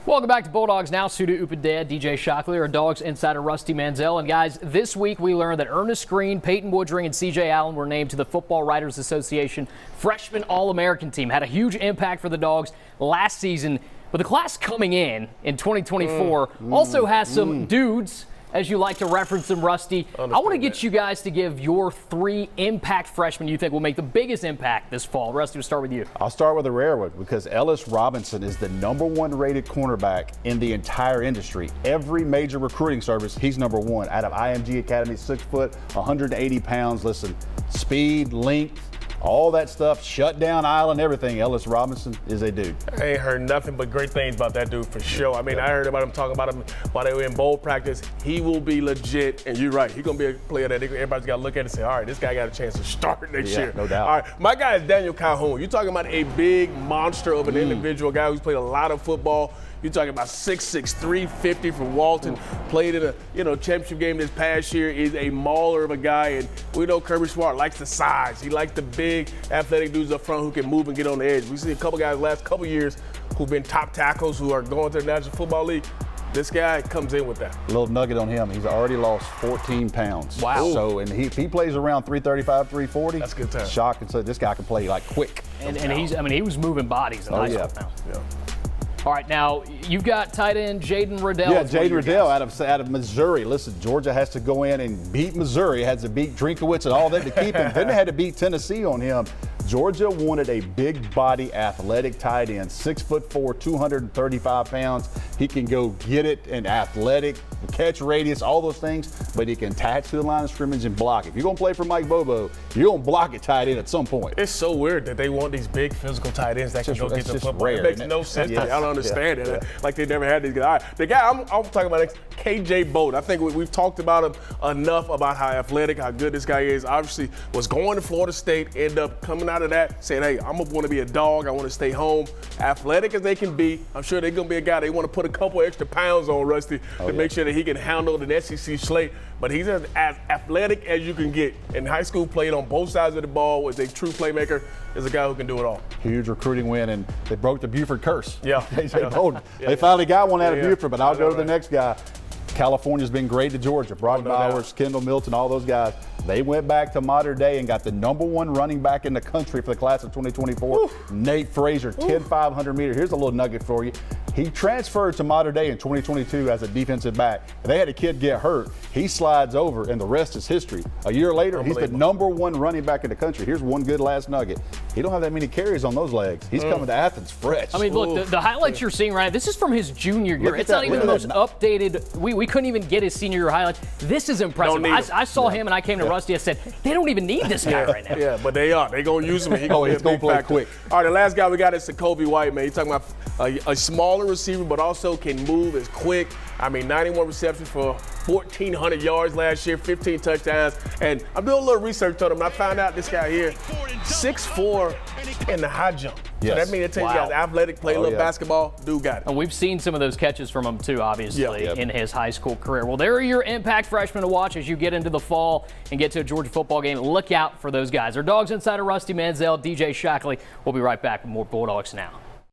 Welcome back to Bulldogs Now. Suda Upadad, DJ Shockley, our Dogs insider Rusty Mansell. And guys, this week we learned that Ernest Green, Peyton Woodring, and CJ Allen were named to the Football Writers Association Freshman All-American team. Had a huge impact for the Dogs last season. But the class coming in 2024 also has some dudes, as you like to reference them, Rusty. I want to get you guys to give your 3 impact freshmen you think will make the biggest impact this fall. Rusty, we'll start with you. I'll start with a rare one because Ellis Robinson is the #1 rated cornerback in the entire industry. Every major recruiting service, he's #1. Out of IMG Academy, 6 foot, 180 pounds. Listen, speed, length, all that stuff, shut down island, everything. Ellis Robinson is a dude. I ain't heard nothing but great things about that dude for sure. I mean, I heard about him talking about him while they were in bowl practice. He will be legit, and you're right. He's going to be a player that everybody's got to look at and say, all right, this guy got a chance to start next year. No doubt. All right, my guy is Daniel Calhoun. You're talking about a big monster of an individual, guy who's played a lot of football. You're talking about 6'6", 350 from Walton. Played in a championship game this past year. Is a mauler of a guy, and we know Kirby Smart likes the size. He likes the big, athletic dudes up front who can move and get on the edge. We see a couple guys the last couple years who've been top tackles who are going to the National Football League. This guy comes in with that. A little nugget on him. He's already lost 14 pounds. Wow. So, and he plays around 335, 340. That's a good time. Shock and so this guy can play like quick. And he was moving bodies in high school now. Yeah. All right, now you've got tight end Jaden Riddell. Yeah, Jaden Riddell out of Missouri. Listen, Georgia has to go in and beat Missouri. Has to beat Drinkowitz and all that to keep him. Then they had to beat Tennessee on him. Georgia wanted a big body, athletic tight end, 6'4", 235 pounds. He can go get it and athletic, catch radius, all those things, but he can attach to the line of scrimmage and block. If you're going to play for Mike Bobo, you're going to block it tight end at some point. It's so weird that they want these big physical tight ends that can go get the football. Rare, it makes no sense. I don't understand it. Yeah. Like they never had these guys. All right, the guy I'm talking about next, KJ Bolt. I think we've talked about him enough about how athletic, how good this guy is. Obviously, was going to Florida State, ended up coming out of that, saying, hey, I'm going to be a dog. I want to stay home. Athletic as they can be, I'm sure they're going to be a guy they want to put a couple extra pounds on, Rusty, to make sure that he can handle the SEC slate. But he's as athletic as you can get. In high school, played on both sides of the ball, was a true playmaker, is a guy who can do it all. Huge recruiting win, and they broke the Buford curse. Yeah. They finally got one out of Buford, but I'll go to the next guy. California's been great to Georgia. Brock Bowers, Kendall Milton, all those guys. They went back to modern day and got the #1 running back in the country for the class of 2024, Nate Frazier, 10,500 meters. Here's a little nugget for you. He transferred to modern day in 2022 as a defensive back. They had a kid get hurt. He slides over, and the rest is history. A year later, he's the #1 running back in the country. Here's one good last nugget. He don't have that many carries on those legs. He's coming to Athens fresh. I mean, look, the highlights you're seeing right now, this is from his junior year. It's not even the most updated. We couldn't even get his senior year highlight. This is impressive. I saw him, and I came to Rusty. I said, they don't even need this guy right now. Yeah, but they are. They're going to use him. He's going to play quick. All right, the last guy we got is Jacoby White, man. You're talking about a smaller receiver, but also can move, is quick. I mean, 91 receptions for 1,400 yards last year, 15 touchdowns. And I'm doing a little research on him, and I found out this guy here, 6'4" in the high jump. Yes. So that means it takes guys athletic, play a little basketball, dude got it. And we've seen some of those catches from him, too, obviously, in his high school career. Well, there are your impact freshmen to watch as you get into the fall and get to a Georgia football game. Look out for those guys. Our Dogs insider Rusty Mansell, DJ Shockley. We'll be right back with more Bulldogs Now.